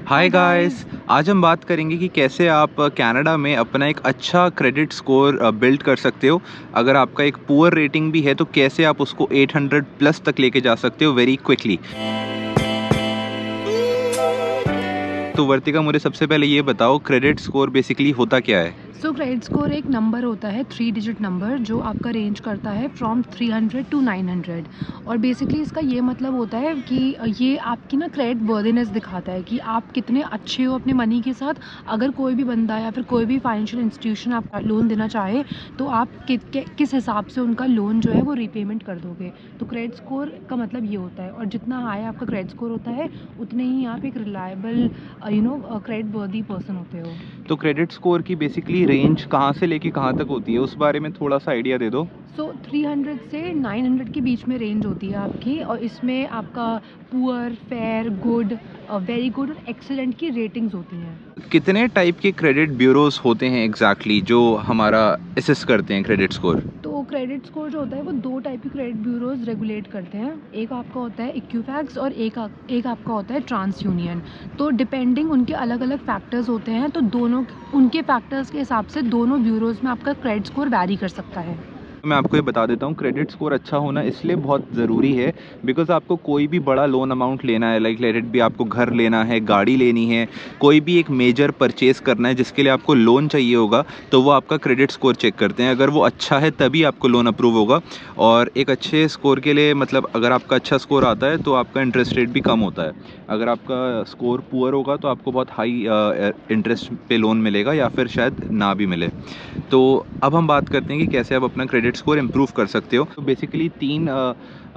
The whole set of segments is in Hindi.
हाय हाय गाइस। गाइस। आज हम बात करेंगे कि कैसे आप कनाडा में अपना एक अच्छा क्रेडिट स्कोर बिल्ड कर सकते हो। अगर आपका एक पुअर रेटिंग भी है तो कैसे आप उसको 800 प्लस तक लेके जा सकते हो वेरी क्विकली। तो वर्तिका, मुझे सबसे पहले ये बताओ, क्रेडिट स्कोर बेसिकली होता क्या है? सो क्रेडिट स्कोर एक नंबर होता है, 3 डिजिट नंबर, जो आपका रेंज करता है फ्रॉम 300 टू 900। और बेसिकली इसका ये मतलब होता है कि ये आपकी ना क्रेडिट वर्दीनेस दिखाता है कि आप कितने अच्छे हो अपने मनी के साथ। अगर कोई भी बंदा या फिर कोई भी फाइनेंशियल इंस्टीट्यूशन आपका लोन देना चाहे तो आप किस हिसाब से उनका लोन जो है वो रीपेमेंट कर दोगे। तो क्रेडिट स्कोर का मतलब ये होता है, और जितना हाई आपका क्रेडिट स्कोर होता है उतने ही आप एक रिलायबल क्रेडिट वर्दी पर्सन होते हो। तो क्रेडिट स्कोर की बेसिकली रेंज कहाँ से लेके कहाँ तक होती है, उस बारे में थोड़ा सा आइडिया दे दो। सो 300 से 900 के बीच में रेंज होती है आपकी, और इसमें आपका poor, fair, good, very good और एक्सीलेंट की रेटिंग्स होती हैं। कितने टाइप के क्रेडिट ब्यूरोज होते हैं एग्जैक्टली जो हमारा असेस करते हैं क्रेडिट स्कोर? तो क्रेडिट स्कोर जो होता है वो दो टाइप के क्रेडिट ब्यूरोज रेगुलेट करते हैं। एक आपका होता है इक्विफैक्स और एक आपका होता है ट्रांस यूनियन। तो डिपेंडिंग उनके अलग अलग फैक्टर्स होते हैं, तो दोनों उनके फैक्टर्स के हिसाब से दोनों ब्यूरोज में आपका क्रेडिट स्कोर वैरी कर सकता है। मैं आपको ये बता देता हूँ, क्रेडिट स्कोर अच्छा होना इसलिए बहुत ज़रूरी है बिकॉज़ आपको कोई भी बड़ा लोन अमाउंट लेना है, लाइक लेट इट भी आपको घर लेना है, गाड़ी लेनी है, कोई भी एक मेजर परचेज़ करना है जिसके लिए आपको लोन चाहिए होगा, तो वो आपका क्रेडिट स्कोर चेक करते हैं। अगर वो अच्छा है तभी आपको लोन अप्रूव होगा। और एक अच्छे स्कोर के लिए, मतलब अगर आपका अच्छा स्कोर आता है तो आपका इंटरेस्ट रेट भी कम होता है। अगर आपका स्कोर पुअर होगा तो आपको बहुत हाई इंटरेस्ट पे लोन मिलेगा या फिर शायद ना भी मिले। तो अब हम बात करते हैं कि कैसे आप अपना क्रेडिट स्कोर इम्प्रूव कर सकते हो। तो बेसिकली तीन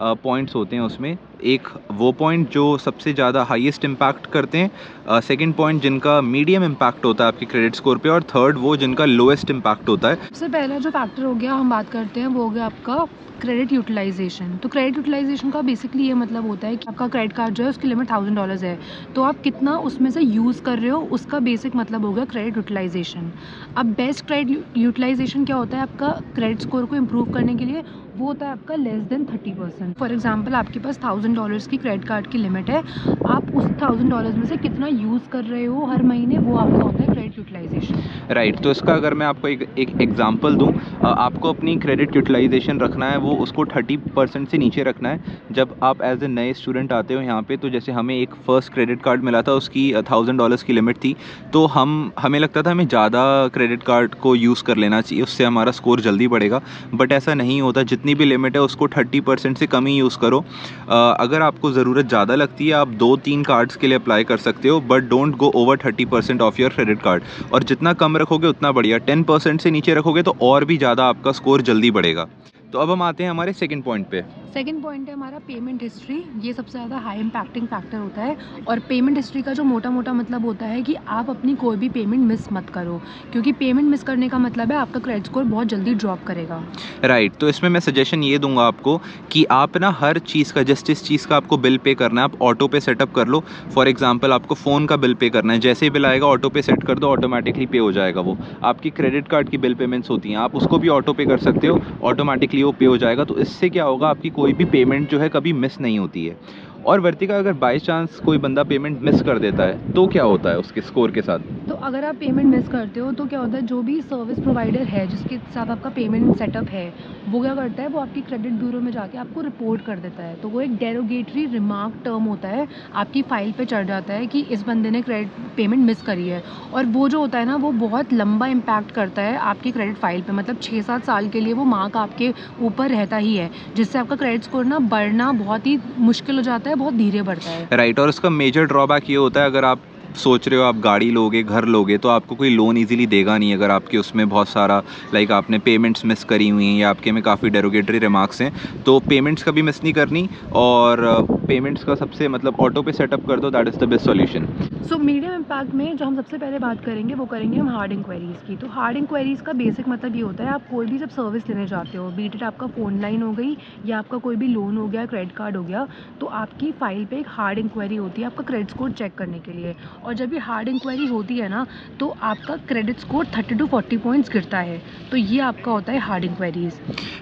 पॉइंट्स होते हैं उसमें। एक वो पॉइंट जो सबसे ज़्यादा हाईएस्ट इम्पैक्ट करते हैं, सेकंड पॉइंट जिनका मीडियम इम्पैक्ट होता है आपके क्रेडिट स्कोर पे, और थर्ड वो जिनका लोएस्ट इम्पैक्ट होता है। सबसे पहला जो फैक्टर हो गया हम बात करते हैं वो हो गया आपका क्रेडिट यूटिलाइजेशन। तो क्रेडिट यूटिलाइजेशन का बेसिकली ये मतलब होता है कि आपका क्रेडिट कार्ड जो है उसकी लिमिट $1000 है, तो आप कितना उसमें से यूज़ कर रहे हो उसका बेसिक मतलब होगा क्रेडिट यूटिलाइजेशन। अब बेस्ट क्रेडिट यूटिलाइजेशन क्या होता है आपका क्रेडिट स्कोर को इम्प्रूव करने के लिए, वो होता है आपका लेस देन 30%। फॉर एग्जाम्पल आपके पास $1000 की क्रेडिट कार्ड की लिमिट है, आप उस $1000 में से कितना यूज़ कर रहे हो हर महीने, वो आपका होता है क्रेडिट यूटिलाइजेशन। राइट। तो इसका अगर मैं आपको एक एग्जांपल दूं, आपको अपनी क्रेडिट यूटिलाइजेशन रखना है, वो उसको 30% से नीचे रखना है। जब आप एज ए नए स्टूडेंट आते हो यहाँ पे, तो जैसे हमें एक फ़र्स्ट क्रेडिट कार्ड मिला था, उसकी $1000 की लिमिट थी। तो हमें लगता था हमें ज़्यादा क्रेडिट कार्ड को यूज़ कर लेना चाहिए, उससे हमारा स्कोर जल्दी बढ़ेगा। बट ऐसा नहीं होता, जितनी भी लिमिट है उसको 30% से कम ही यूज़ करो। अगर आपको ज़रूरत ज़्यादा लगती है, आप 2-3 कार्ड्स के लिए अप्लाई कर सकते हो, but don't go over 30% of your credit card. और जितना कम रखोगे उतना बढ़िया। 10% से नीचे रखोगे तो और भी ज़्यादा आपका स्कोर जल्दी बढ़ेगा। तो अब हम आते हैं हमारे सेकंड पॉइंट पे। सेकेंड पॉइंट है हमारा पेमेंट हिस्ट्री। ये सबसे ज़्यादा हाई इम्पैक्टिंग फैक्टर होता है। और पेमेंट हिस्ट्री का जो मोटा मोटा मतलब होता है कि आप अपनी कोई भी पेमेंट मिस मत करो, क्योंकि पेमेंट मिस करने का मतलब है आपका क्रेडिट स्कोर बहुत जल्दी ड्रॉप करेगा। राइट। तो इसमें मैं सजेशन ये दूंगा आपको कि आप ना हर चीज़ का, जिस चीज़ का आपको बिल पे करना है, आप ऑटो पे सेटअप कर लो। फॉर एग्जांपल आपको फ़ोन का बिल पे करना है, जैसे ही बिल आएगा ऑटो पे सेट कर दो, ऑटोमेटिकली पे हो जाएगा। वो आपकी क्रेडिट कार्ड की बिल पेमेंट्स होती हैं, आप उसको भी ऑटो पे कर सकते हो, ऑटोमेटिकली वो पे हो जाएगा। तो इससे क्या होगा, आपकी कोई भी पेमेंट जो है कभी मिस नहीं होती है। और वर्तिका, अगर बाई चांस कोई बंदा पेमेंट मिस कर देता है तो क्या होता है उसके स्कोर के साथ? तो अगर आप पेमेंट मिस करते हो तो क्या होता है, जो भी सर्विस प्रोवाइडर है जिसके साथ आपका पेमेंट सेटअप है, वो क्या करता है, वो आपकी क्रेडिट ब्यूरो में जाके आपको रिपोर्ट कर देता है। तो वो एक डेरोगेटरी रिमार्क टर्म होता है, आपकी फ़ाइल पे चढ़ जाता है कि इस बंदे ने क्रेडिट पेमेंट मिस करी है। और वो जो होता है ना, वो बहुत लंबा इम्पैक्ट करता है आपकी क्रेडिट फ़ाइल पे, मतलब 6-7 साल के लिए वो मार्क आपके ऊपर रहता ही है, जिससे आपका क्रेडिट स्कोर ना बढ़ना बहुत ही मुश्किल हो जाता है, बहुत धीरे बढ़ता है। राइट। और उसका मेजर ड्रॉबैक ये होता है, अगर आप सोच रहे हो आप गाड़ी लोगे, घर लोगे, तो आपको कोई लोन इजीली देगा नहीं अगर आपके उसमें बहुत सारा, लाइक आपने पेमेंट्स मिस करी हुई हैं या आपके में काफ़ी डेरोगेटरी रिमार्क्स हैं। तो पेमेंट्स कभी मिस नहीं करनी। और पेमेंट्स का सबसे, मतलब ऑटो पे सेटअप कर दो, that is the best solution. So medium impact में जो हम सबसे पहले बात करेंगे वो करेंगे हम हार्ड इंक्वायरीज़ की। तो हार्ड इंक्वायरीज़ का बेसिक मतलब ये होता है, आप कोई भी जब सर्विस लेने जाते हो, बी इट आपका फ़ोन लाइन हो गई या आपका कोई भी लोन हो गया, क्रेडिट कार्ड हो गया, तो आपकी फ़ाइल पे एक हार्ड इंक्वायरी होती है आपका क्रेडिट स्कोर चेक करने के लिए। और जब ये हार्ड इंक्वायरी होती है ना, तो आपका क्रेडिट स्कोर 30 टू 40 पॉइंट्स गिरता है। तो ये आपका होता है हार्ड इंक्वायरीज़।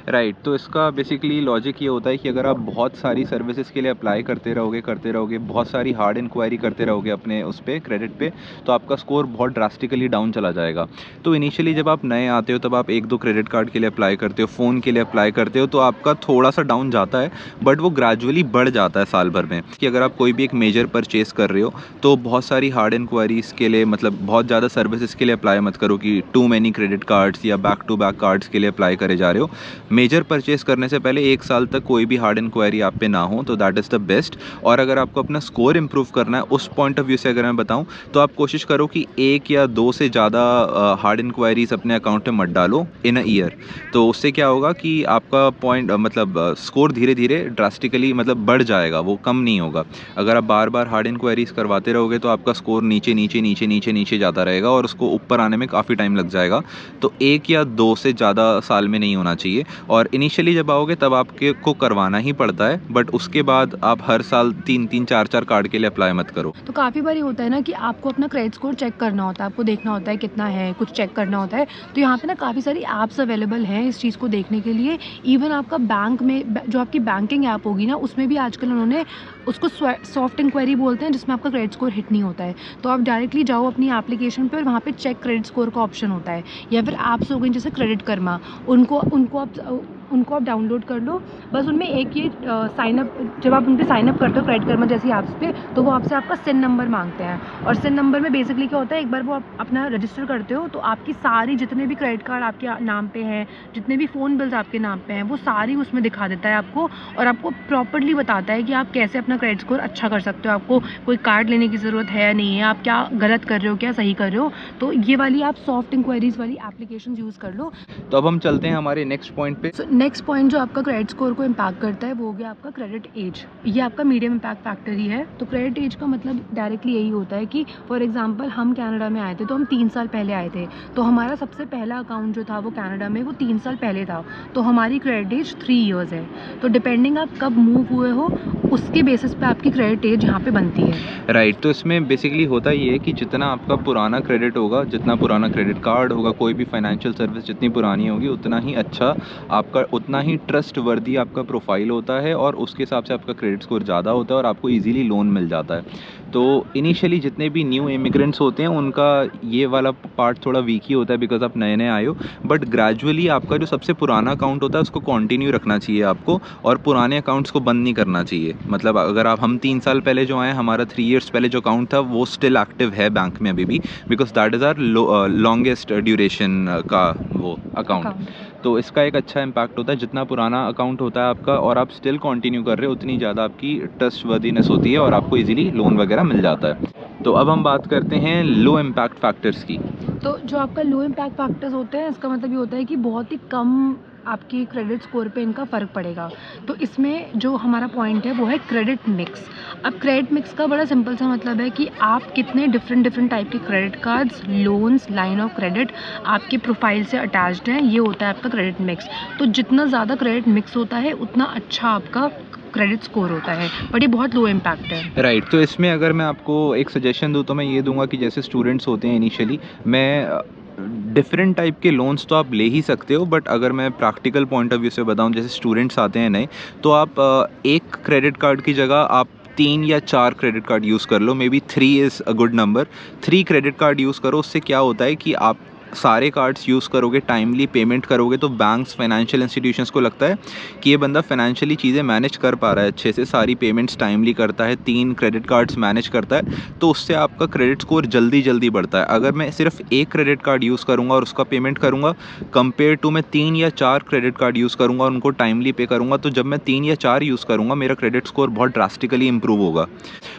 राइट, तो इसका बेसिकली लॉजिक ये होता है कि अगर आप बहुत सारी सर्विसेज के लिए अप्लाई करते रहोगे, बहुत सारी हार्ड इंक्वायरी करते रहोगे अपने उस पे क्रेडिट पे, तो आपका स्कोर बहुत ड्रास्टिकली डाउन चला जाएगा। तो इनिशियली जब आप नए आते हो तब आप 1-2 क्रेडिट कार्ड के लिए अप्लाई करते हो, फ़ोन के लिए अप्लाई करते हो, तो आपका थोड़ा सा डाउन जाता है, बट वो ग्रेजुअली बढ़ जाता है साल भर में। कि अगर आप कोई भी एक मेजर परचेज़ कर रहे हो, तो बहुत सारी हार्ड इंक्वायरीज़ के लिए, मतलब बहुत ज़्यादा सर्विसेज के लिए अप्लाई मत करो कि टू मैनी क्रेडिट कार्ड्स या बैक टू बैक कार्ड्स के लिए अप्लाई करे जा रहे हो। मेजर परचेज़ करने से पहले 1 साल तक कोई भी हार्ड इंक्वायरी आप पे ना हो, तो दैट इज़ द बेस्ट। और अगर आपको अपना स्कोर इंप्रूव करना है उस पॉइंट ऑफ व्यू से अगर मैं बताऊं, तो आप कोशिश करो कि 1 या 2 से ज़्यादा हार्ड इंक्वायरीज अपने अकाउंट में मत डालो इन अ ईयर। तो उससे क्या होगा कि आपका पॉइंट मतलब स्कोर धीरे धीरे ड्रास्टिकली मतलब बढ़ जाएगा, वो कम नहीं होगा। अगर आप बार बार हार्ड इंक्वायरीज करवाते रहोगे तो आपका स्कोर नीचे नीचे नीचे नीचे नीचे जाता रहेगा और उसको ऊपर आने में काफ़ी टाइम लग जाएगा। तो 1 या 2 से ज़्यादा साल में नहीं होना चाहिए। और इनिशियली जब आओगे तब आपके को करवाना ही पड़ता है, बट उसके बाद आप हर साल 3-3 4-4 कार्ड के लिए अप्लाई मत करो। तो काफ़ी बारी होता है ना कि आपको अपना क्रेडिट स्कोर चेक करना होता है, आपको देखना होता है कितना है, कुछ चेक करना होता है। तो यहाँ पे ना काफ़ी सारी ऐप्स अवेलेबल हैं इस चीज़ को देखने के लिए। इवन आपका बैंक में जो आपकी बैंकिंग ऐप होगी ना, उसमें भी आजकल उन्होंने उसको सॉफ्ट इंक्वायरी बोलते हैं, जिसमें आपका क्रेडिट स्कोर हिट नहीं होता है। तो आप डायरेक्टली जाओ अपनी एप्लीकेशन पे और वहाँ पे चेक क्रेडिट स्कोर का ऑप्शन होता है। या फिर ऐप्स हो गई जैसे क्रेडिट कर्मा, उनको आप डाउनलोड कर लो। बस उनमें एक ये साइनअप, जब आप उन पर साइनअप करते हो क्रेडिट कर्मा जैसी ऐप्स पे, तो वो आपसे आपका सिन नंबर मांगते हैं। और सिन नंबर में बेसिकली क्या होता है, एक बार वो आप अपना रजिस्टर करते हो तो आपकी सारी जितने भी क्रेडिट कार्ड आपके नाम पे हैं, जितने भी फ़ोन बिल्स आपके नाम पे हैं, वो सारी उसमें दिखा देता है आपको। और आपको प्रॉपर्ली बताता है कि आप कैसे अपना क्रेडिट स्कोर अच्छा कर सकते हो, आपको कोई कार्ड लेने की ज़रूरत है या नहीं है, आप क्या गलत कर रहे हो, क्या सही कर रहे हो। तो ये वाली आप सॉफ्ट इंक्वायरीज़ वाली एप्लीकेशन यूज़ कर लो। तो अब हम चलते हैं हमारे नेक्स्ट पॉइंट पे। नेक्स्ट पॉइंट जो आपका क्रेडिट स्कोर को इम्पैक्ट करता है वो हो गया आपका क्रेडिट एज। ये आपका मीडियम इम्पैक्ट फैक्टर ही है। तो क्रेडिट एज का मतलब डायरेक्टली यही होता है कि फॉर एग्जांपल हम कनाडा में आए थे, तो हम 3 साल पहले आए थे, तो हमारा सबसे पहला अकाउंट जो था वो कनाडा में वो 3 साल पहले था, तो हमारी क्रेडिट एज 3 ईयर्स है। तो डिपेंडिंग आप कब मूव हुए हो उसके बेसिस पे आपकी क्रेडिट एज यहाँ पे बनती है। राइट, तो इसमें बेसिकली होता ये है कि जितना आपका पुराना क्रेडिट होगा, जितना पुराना क्रेडिट कार्ड होगा, कोई भी फाइनेंशियल सर्विस जितनी पुरानी होगी, उतना ही अच्छा आपका, उतना ही ट्रस्ट वर्दी आपका प्रोफाइल होता है और उसके हिसाब से आपका क्रेडिट स्कोर ज़्यादा होता है और आपको इजीली लोन मिल जाता है। तो इनिशियली जितने भी न्यू इमिग्रेंट्स होते हैं उनका ये वाला पार्ट थोड़ा वीक ही होता है बिकॉज आप नए नए आए हो, बट ग्रेजुअली आपका जो सबसे पुराना अकाउंट होता है उसको कंटिन्यू रखना चाहिए आपको, और पुराने अकाउंट्स को बंद नहीं करना चाहिए। मतलब अगर हम 3 साल पहले जो आए, हमारा 3 इयर्स पहले जो अकाउंट था वो स्टिल एक्टिव है बैंक में अभी भी, because that is our longest duration का वो अकाउंट। तो इसका एक अच्छा इम्पैक्ट होता है, जितना पुराना अकाउंट होता है आपका और आप स्टिल कंटिन्यू कर रहे हो, उतनी ज़्यादा आपकी ट्रस्टवर्दीनेस होती है और आपको इजीली लोन वगैरह मिल जाता है। तो अब हम बात करते हैं लो इम्पैक्ट फैक्टर्स की। तो जो आपका लो इम्पैक्ट फैक्टर्स होते हैं, इसका मतलब ये होता है कि बहुत ही कम आपकी क्रेडिट स्कोर पे इनका फ़र्क पड़ेगा। तो इसमें जो हमारा पॉइंट है वो है क्रेडिट मिक्स। अब क्रेडिट मिक्स का बड़ा सिंपल सा मतलब है कि आप कितने डिफरेंट टाइप के credit cards, loans, line of credit आपके प्रोफाइल से अटैच्ड हैं, ये होता है आपका क्रेडिट मिक्स। तो जितना ज़्यादा क्रेडिट मिक्स होता है उतना अच्छा आपका क्रेडिट स्कोर होता है, बट ये बहुत लो इम्पैक्ट है। राइट, तो इसमें अगर मैं आपको एक सजेशन दूँ तो मैं ये दूंगा कि जैसे स्टूडेंट्स होते हैं इनिशियली, मैं डिफरेंट टाइप के लोन्स तो आप ले ही सकते हो, बट अगर मैं प्रैक्टिकल पॉइंट ऑफ व्यू से बताऊं, जैसे स्टूडेंट्स आते हैं नए, तो आप एक क्रेडिट कार्ड की जगह आप 3 या 4 क्रेडिट कार्ड यूज़ कर लो। Maybe 3 is a good number. 3 credit card use करो। उससे क्या होता है कि आप सारे कार्ड्स यूज़ करोगे, टाइमली पेमेंट करोगे, तो बैंक्स, फाइनेंशियल इंस्टीट्यूशंस को लगता है कि ये बंदा फाइनेंशियली चीज़ें मैनेज कर पा रहा है अच्छे से, सारी पेमेंट्स टाइमली करता है, 3 क्रेडिट कार्ड्स मैनेज करता है, तो उससे आपका क्रेडिट स्कोर जल्दी बढ़ता है। अगर मैं सिर्फ एक क्रेडिट कार्ड यूज़ करूँगा और उसका पेमेंट करूँगा, कंपेयर टू मैं 3 या 4 क्रेडिट कार्ड यूज़ करूँगा और उनको टाइमली पे करूँगा, तो जब मैं 3 या 4 यूज़ करूँगा मेरा क्रेडिट स्कोर बहुत ड्रास्टिकली इंप्रूव होगा।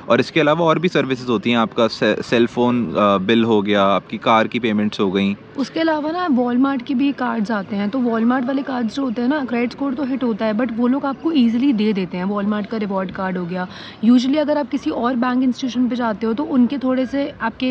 और इसके अलावा और भी सर्विसेज होती हैं, आपका सेल फ़ोन बिल हो गया, आपकी कार की पेमेंट्स हो गई, उसके अलावा ना वॉलमार्ट के भी कार्ड्स आते हैं, तो वॉलमार्ट वाले कार्ड्स जो होते हैं ना, क्रेडिट स्कोर तो हिट होता है बट वो लोग आपको ईजिली दे देते हैं। वॉलमार्ट का रिवॉर्ड कार्ड हो गया। यूजुअली अगर आप किसी और बैंक इंस्टीट्यूशन पे जाते हो तो उनके थोड़े से आपके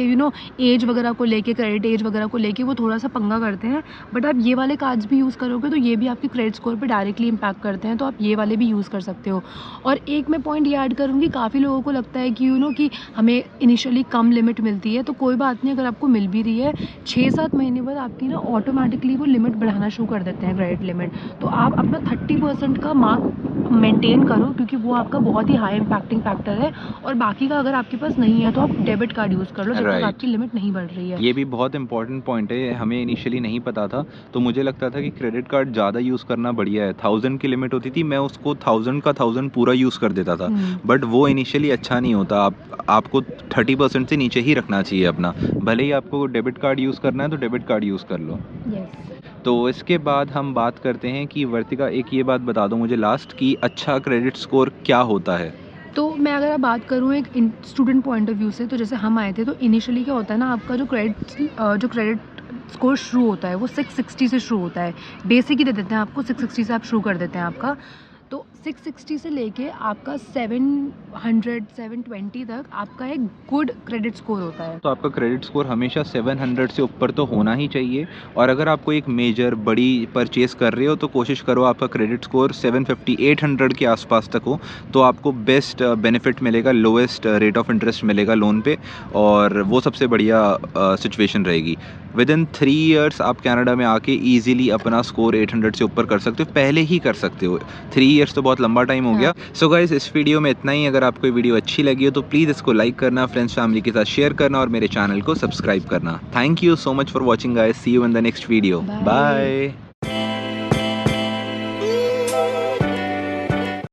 एज वगैरह को लेके, क्रेडिट एज वगैरह को लेके वो थोड़ा सा पंगा करते हैं। बट आप ये वाले कार्ड्स भी यूज़ करोगे तो ये भी आपके क्रेडिट स्कोर पे डायरेक्टली इम्पैक्ट करते हैं, तो आप ये वाले भी यूज़ कर सकते हो। और एक मैं पॉइंट ये ऐड करूँगी, काफ़ी लोगों को लगता है कि कि हमें इनिशियली कम लिमिट मिलती है, तो कोई बात नहीं, अगर आपको मिल भी रही है 6-7 महीने बाद आपकी ना ऑटोमेटिकली वो लिमिट बढ़ाना शुरू कर देते हैं, क्रेडिट लिमिट। तो आप अपना 30% का मार्क मेंटेन करो, क्योंकि वो आपका बहुत ही हाई इम्पैक्टिंग फैक्टर है। और बाकी का अगर आपके पास नहीं है तो आप डेबिट कार्ड यूज़ कर लो जब तक आपकी लिमिट नहीं बढ़ रही है। ये भी बहुत इंपॉर्टेंट पॉइंट है, हमें इनिशियली नहीं पता था, तो मुझे लगता था कि क्रेडिट कार्ड ज़्यादा यूज़ करना बढ़िया है। 1000 की लिमिट होती थी, मैं उसको 1000 का 1000 पूरा यूज़ कर देता था, बट वो इनिशियली अच्छा नहीं होता। आपको 30% से नीचे ही रखना चाहिए अपना। भले ही आपको डेबिट कार्ड यूज़ करना है तो डेबिट कार्ड यूज़ कर लो। तो इसके बाद हम बात करते हैं कि वर्तिका, एक ये बात बता दो मुझे लास्ट, कि अच्छा क्रेडिट स्कोर क्या होता है? तो मैं अगर आप बात करूँ एक स्टूडेंट पॉइंट ऑफ व्यू से, तो जैसे हम आए थे तो इनिशियली क्या होता है ना, आपका जो क्रेडिट स्कोर शुरू होता है वो 660 से शुरू होता है। बेसिक ही दे देते हैं आपको, 660 से आप शुरू कर देते हैं आपका। तो 660 से लेके आपका 700-720 तक आपका एक गुड क्रेडिट स्कोर होता है। तो आपका क्रेडिट स्कोर हमेशा 700 से ऊपर तो होना ही चाहिए। और अगर आपको एक मेजर बड़ी परचेस कर रहे हो तो कोशिश करो आपका क्रेडिट स्कोर 750-800 के आसपास तक हो, तो आपको बेस्ट बेनिफिट मिलेगा, लोएस्ट रेट ऑफ इंटरेस्ट मिलेगा लोन पे, और वो सबसे बढ़िया सिचुएशन रहेगी। विद इन 3 ईयर्स आप कनाडा में आके ईजिली अपना स्कोर 800 से ऊपर कर सकते हो, पहले ही कर सकते हो। 3 ईयर्स तो बहुत लंबा टाइम हो गया। सो गाइस, इस वीडियो में इतना ही। अगर आपको ये वीडियो अच्छी लगी हो तो प्लीज़ इसको लाइक करना, फ्रेंड्स फैमिली के साथ शेयर करना और मेरे चैनल को सब्सक्राइब करना। Thank you so much for watching guys. See you in the next video. Bye.